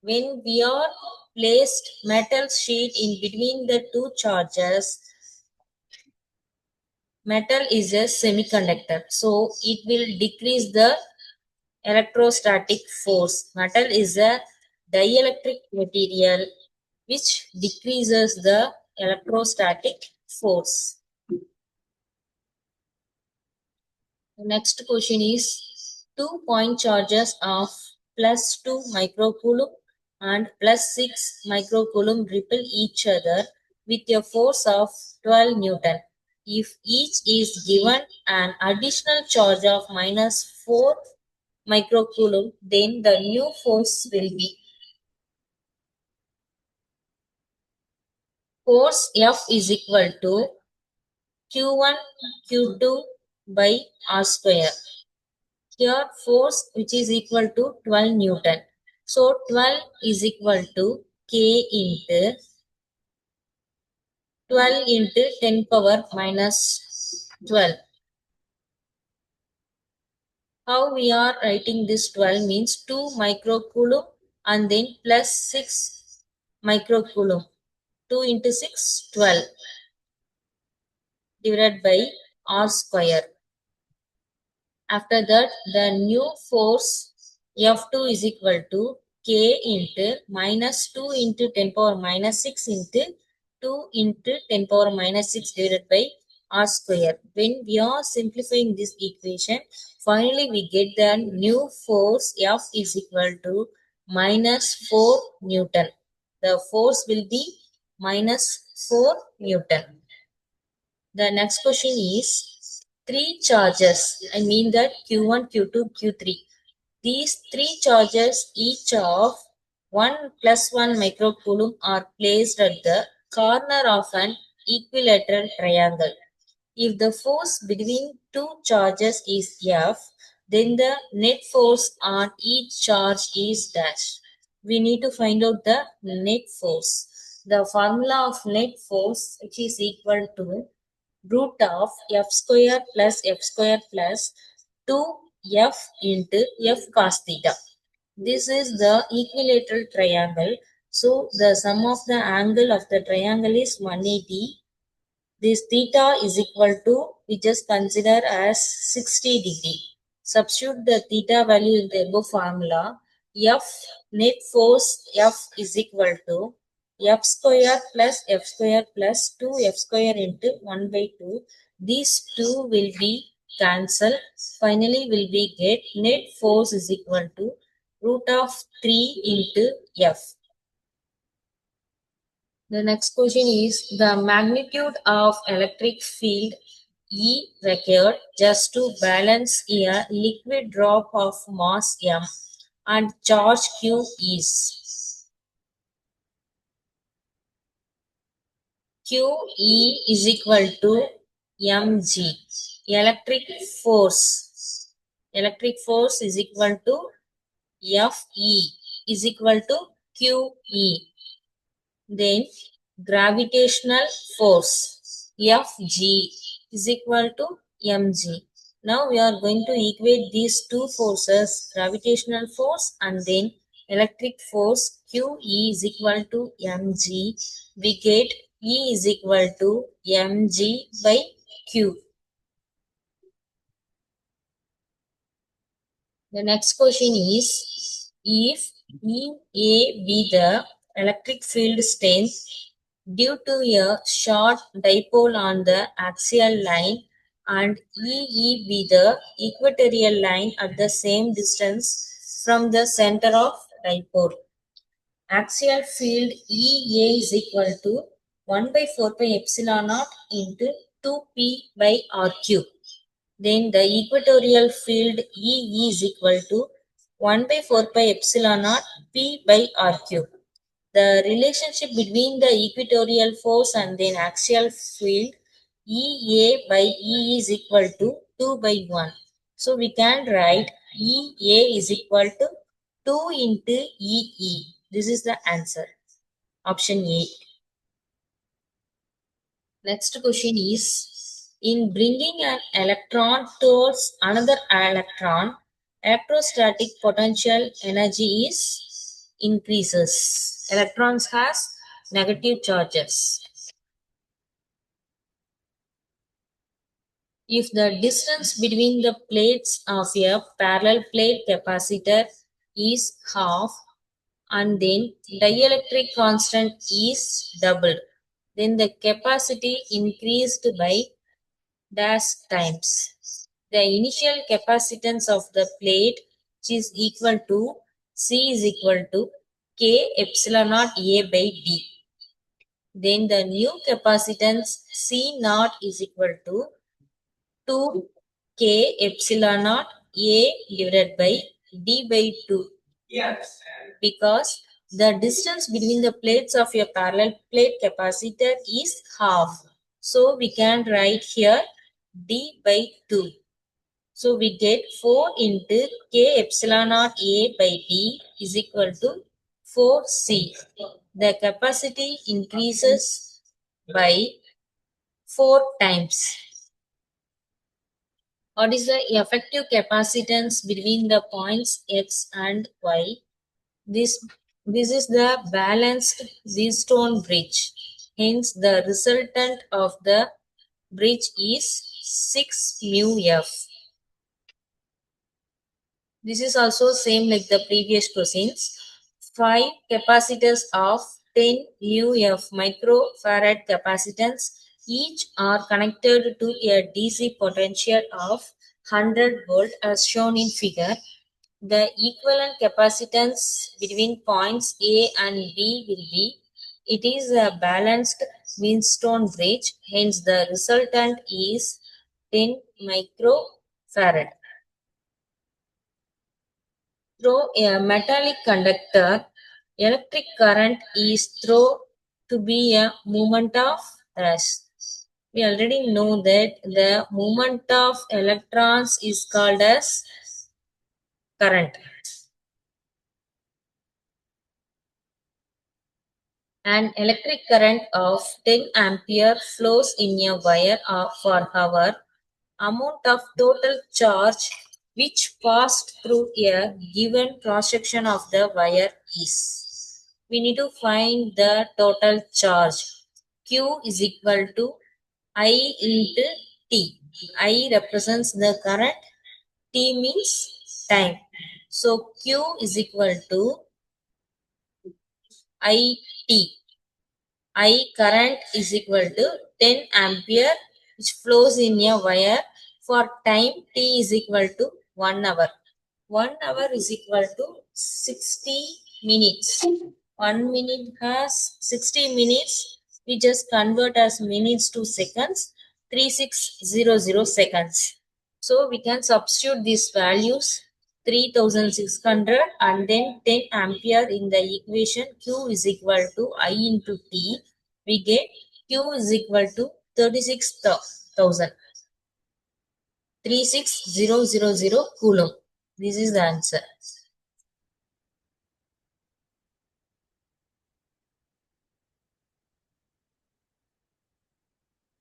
Speaker 1: When we are placed metal sheet in between the two charges, metal is a semiconductor, so it will decrease the electrostatic force. Metal is a dielectric material which decreases the electrostatic force. The next question is 2-point charges of plus 2 microcoulomb and plus 6 microcoulomb repel each other with a force of 12 Newton. If each is given an additional charge of minus 4 microcoulomb, then the new force will be force F is equal to Q1 Q2 by R square. Here force which is equal to 12 Newton. So 12 is equal to K into 12 into 10 power minus 12. How we are writing this 12 means 2 microcoulomb and then plus 6 microcoulomb. 2 into 6, 12. divided by R square. After that, the new force F2 is equal to K into minus 2 into 10 power minus 6 into 2 into 10 power minus 6 divided by R square. When we are simplifying this equation, finally we get the new force F is equal to minus 4 Newton. The force will be minus 4 Newton. The next question is three charges. I mean that Q1, Q2, Q3. These three charges, each of 1 plus 1 microcoulomb, are placed at the corner of an equilateral triangle. If the force between two charges is F, then the net force on each charge is dash. We need to find out the net force. The formula of net force, which is equal to root of f square plus 2f into f cos theta. This is the equilateral triangle. So the sum of the angle of the triangle is 180. This theta is equal to, we just consider as 60 degree. Substitute the theta value in the above formula. F net force F is equal to f square plus 2f square into 1 by 2. These two will be cancelled. Finally, will be get net force is equal to root of 3 into f. The next question is the magnitude of electric field E required just to balance a liquid drop of mass m and charge q is QE is equal to mg. Electric force. Electric force is equal to Fe is equal to QE. Then gravitational force Fg is equal to mg. Now we are going to equate these two forces, gravitational force and then electric force. QE is equal to mg. We get E is equal to mg by q. The next question is, if EA be the electric field strength due to a short dipole on the axial line and EE be the equatorial line at the same distance from the center of dipole. Axial field EA is equal to 1 by 4 pi epsilon naught into 2p by r cube. Then the equatorial field EE is equal to 1 by 4 pi epsilon naught p by r cube. The relationship between the equatorial force and then axial field EA by E is equal to 2 by 1. So we can write EA is equal to 2 into EE. This is the answer. Option A. Next question is, in bringing an electron towards another electron, electrostatic potential energy is increases. Electrons has negative charges. If the distance between the plates of a parallel plate capacitor is half and then dielectric constant is doubled, then the capacity increased by dash times the initial capacitance of the plate, which is equal to C is equal to K epsilon naught A by D. Then the new capacitance C naught is equal to 2 K epsilon naught A divided by D by 2. Yes. Because the distance between the plates of a parallel plate capacitor is half. So we can write here D by 2. So we get 4 into K epsilon naught A by D is equal to 4C. The capacity increases by 4 times. What is the effective capacitance between the points X and Y? This is the balanced Wheatstone bridge. Hence, the resultant of the bridge is 6 mu f. This is also same like the previous questions. 5 capacitors of 10 mu f microfarad capacitance each are connected to a DC potential of 100 volt as shown in figure. The equivalent capacitance between points A and B will be, it is a balanced Wheatstone bridge, hence the resultant is 10 microfarad. Through a metallic conductor, electric current is thought to be a moment of rest. We already know that the movement of electrons is called as current. An electric current of 10 ampere flows in a wire for hour. Amount of total charge which passed through a given cross section of the wire is. We need to find the total charge. Q is equal to I into T. I represents the current, T means time. So Q is equal to IT. I current is equal to 10 ampere which flows in a wire for time T is equal to 1 hour. 1 hour is equal to 60 minutes. 1 minute has 60 minutes. We just convert as minutes to seconds. 3600 seconds. So we can substitute these values 3600 and then 10 ampere in the equation. Q is equal to I into T. We get Q is equal to 36,000. 36000 coulomb. This is the answer.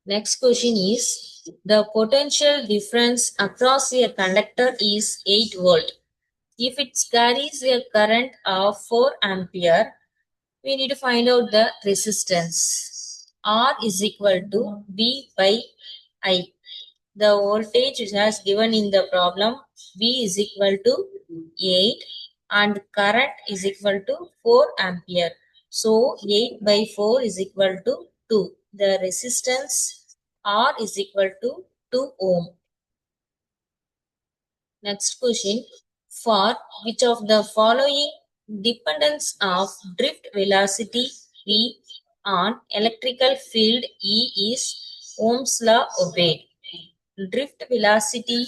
Speaker 1: Next question is, the potential difference across a conductor is 8 volt. If it carries a current of 4 ampere, we need to find out the resistance. R is equal to V by I. The voltage which has given in the problem, V is equal to 8 and current is equal to 4 ampere. So 8 by 4 is equal to 2. The resistance R is equal to 2 ohm. Next question. For which of the following dependence of drift velocity V on electrical field E is Ohm's law obeyed? Drift velocity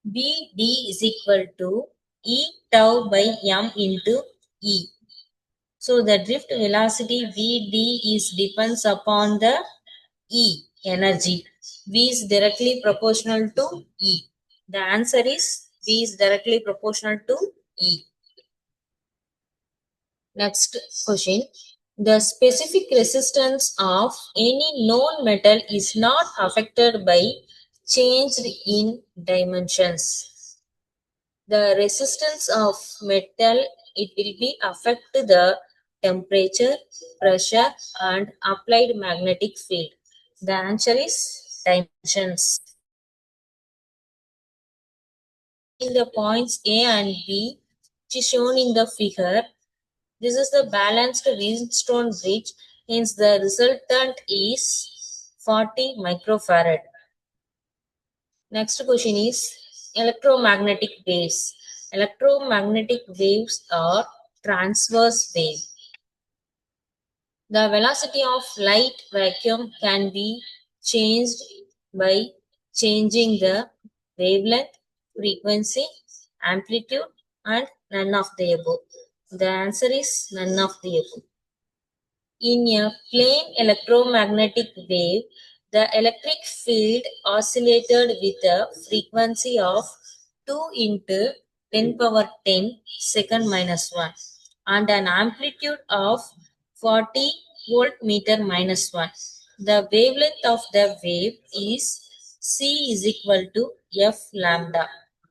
Speaker 1: Vd is equal to E tau by m into E. So the drift velocity Vd is depends upon the E energy. V is directly proportional to E. The answer is V is directly proportional to E. Next question. The specific resistance of any known metal is not affected by change in dimensions. The resistance of metal, it will be affect the temperature, pressure and applied magnetic field. The answer is dimensions. In the points A and B, which is shown in the figure, this is the balanced Wheatstone bridge, hence the resultant is 40 microfarad. Next question is electromagnetic waves. Electromagnetic waves are transverse wave. The velocity of light vacuum can be changed by changing the wavelength, frequency, amplitude and none of the above. The answer is none of the above. In a plane electromagnetic wave, the electric field oscillated with a frequency of 2 into 10 power 10 second minus 1 and an amplitude of 40 voltmeter minus 1. The wavelength of the wave is C is equal to F lambda.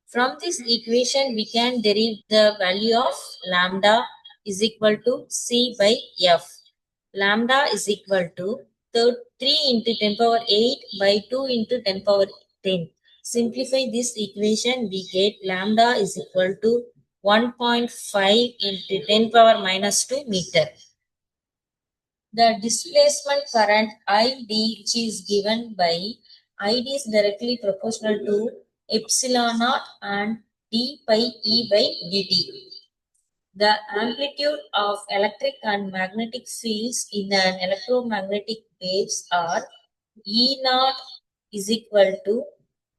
Speaker 1: From this equation, we can derive the value of lambda is equal to C by F. Lambda is equal to 3 into 10 power 8 by 2 into 10 power 10. Simplify this equation, we get lambda is equal to 1.5 into 10 power minus 2 meter. The displacement current ID, which is given by ID, is directly proportional to epsilon naught and d pi e by dt. The amplitude of electric and magnetic fields in an electromagnetic waves are E naught is equal to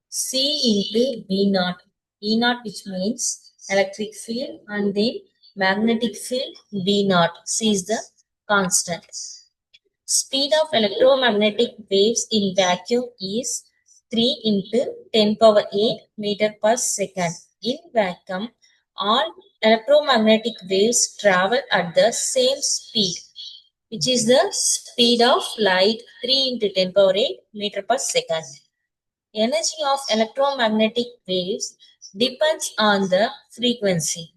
Speaker 1: C into B naught. E naught, which means electric field, and then magnetic field B naught. C is the constant. Speed of electromagnetic waves in vacuum is 3 into 10 power 8 meter per second. In vacuum, all electromagnetic waves travel at the same speed, which is the speed of light, 3 into 10 power 8 meter per second. Energy of electromagnetic waves depends on the frequency.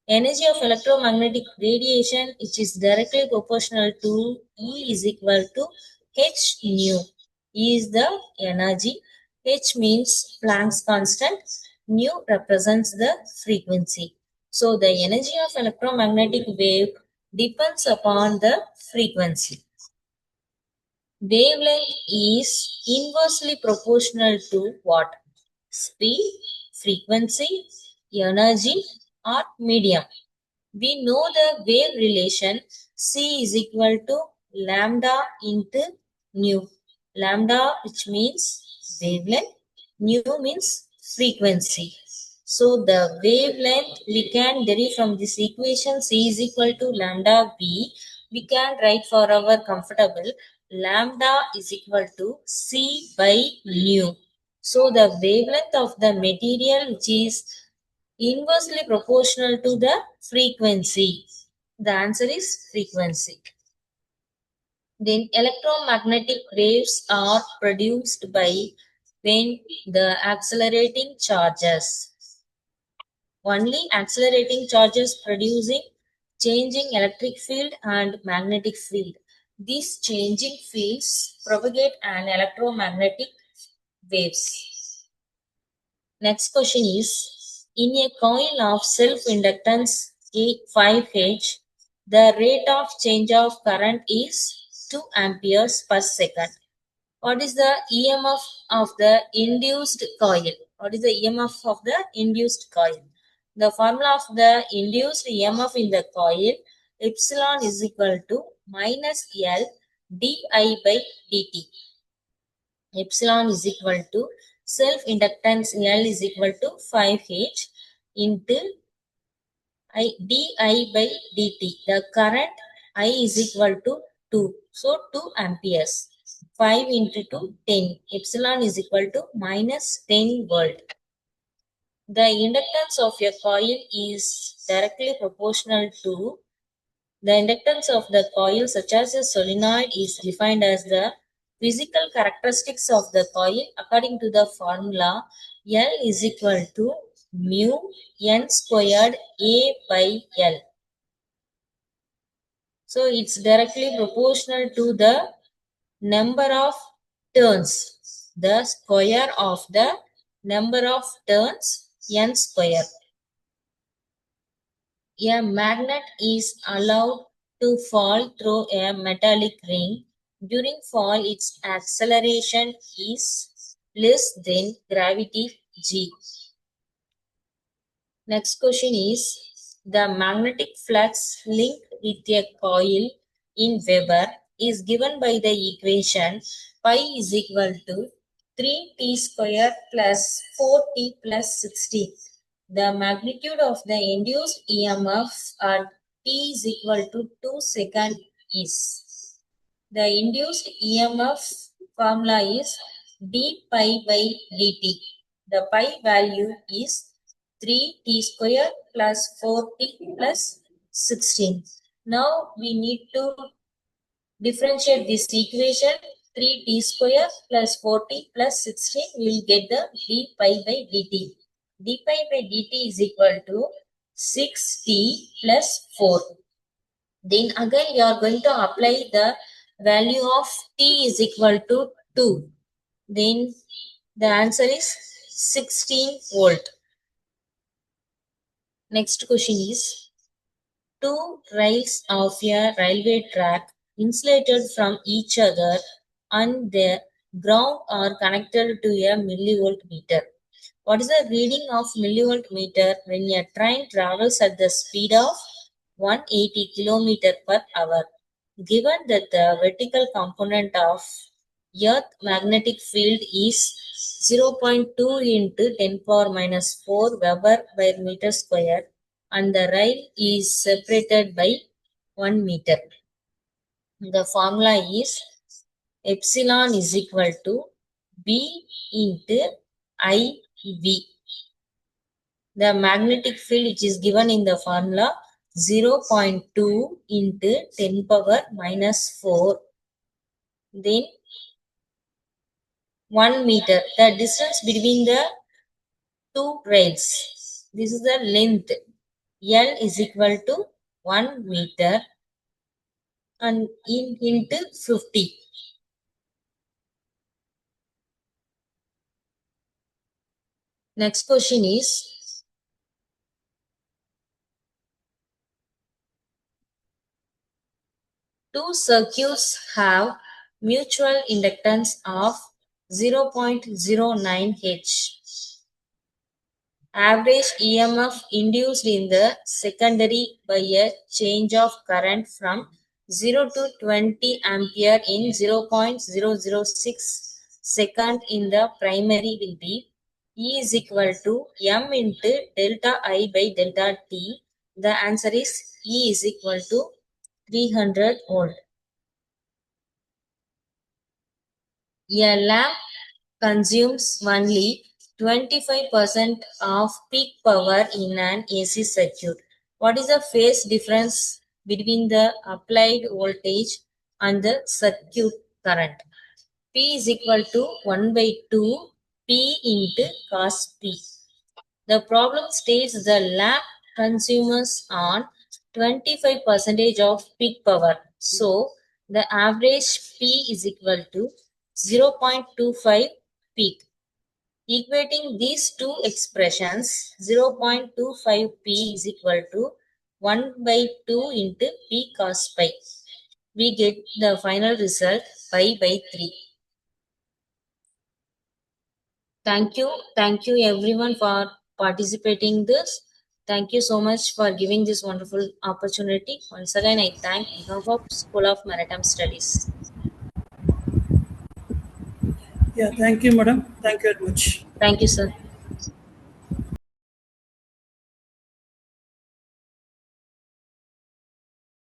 Speaker 1: Energy of electromagnetic radiation, which is directly proportional to E, is equal to h nu. E is the energy, h means Planck's constant, nu represents the frequency. So the energy of electromagnetic wave depends upon the frequency. Wavelength is inversely proportional to what? Speed, frequency, energy, or medium. We know the wave relation C is equal to lambda into nu. Lambda, which means wavelength, nu means frequency. So the wavelength we can derive from this equation, C is equal to lambda B. We can write for our comfortable, lambda is equal to C by nu. So the wavelength of the material, which is inversely proportional to the frequency. The answer is frequency. Then electromagnetic waves are produced by when the accelerating charges. Only accelerating charges producing changing electric field and magnetic field. These changing fields propagate an electromagnetic waves. Next question is, in a coil of self-inductance 5H, the rate of change of current is 2 amperes per second. What is the EMF of the induced coil? What is the EMF of the induced coil? The formula of the induced EMF in the coil, epsilon is equal to minus L di by dt. Epsilon is equal to self-inductance L is equal to 5H into di by dt. The current I is equal to 2. So 2 amperes. 5 into 2, 10. Epsilon is equal to minus 10 volt. The inductance of a coil is directly proportional to the inductance of the coil, such as a solenoid, is defined as the physical characteristics of the coil according to the formula L is equal to mu n squared A by L. So it's directly proportional to the number of turns, the square of the number of turns, n square. A magnet is allowed to fall through a metallic ring. During fall, its acceleration is less than gravity g. Next question is, the magnetic flux linked with a coil in Weber is given by the equation pi is equal to 3t square plus 4t plus 16. The magnitude of the induced EMF at t is equal to 2 seconds is. The induced EMF formula is d pi by dt. The pi value is 3t square plus 4t plus 16. Now we need to differentiate this equation. 3t square plus 4t plus 16 will get the d pi by dt. D pi by dt is equal to 6t plus 4. Then again we are going to apply the value of T is equal to 2. Then the answer is 16 volt. Next question is, two rails of a railway track insulated from each other and the ground are connected to a millivolt meter. What is the reading of millivolt meter when a train travels at the speed of 180 km per hour? Given that the vertical component of Earth magnetic field is 0.2 into 10 power minus 4 Weber by meter square and the rail is separated by 1 meter. The formula is epsilon is equal to B into IV. The magnetic field which is given in the formula 0.2 into 10 power minus 4. Then 1 meter. The distance between the two rails. This is the length. L is equal to 1 meter and into 50. Next question is, two circuits have mutual inductance of 0.09 H. Average EMF induced in the secondary by a change of current from 0 to 20 ampere in 0.006 second in the primary will be E is equal to M into delta I by delta T. The answer is E is equal to 300 volt. A lamp consumes only 25% of peak power in an AC circuit. What is the phase difference between the applied voltage and the circuit current? P is equal to 1 by 2 P into cos P. The problem states the lamp consumes on 25% of peak power. So, the average P is equal to 0.25 peak. Equating these two expressions, 0.25 P is equal to 1 by 2 into P cos pi. We get the final result pi by 3. Thank you everyone for participating this. Thank you so much for giving this wonderful opportunity. Once again, I thank Innova School of Maritime Studies.
Speaker 2: Yeah, thank you, madam. Thank you very much.
Speaker 1: Thank you, sir.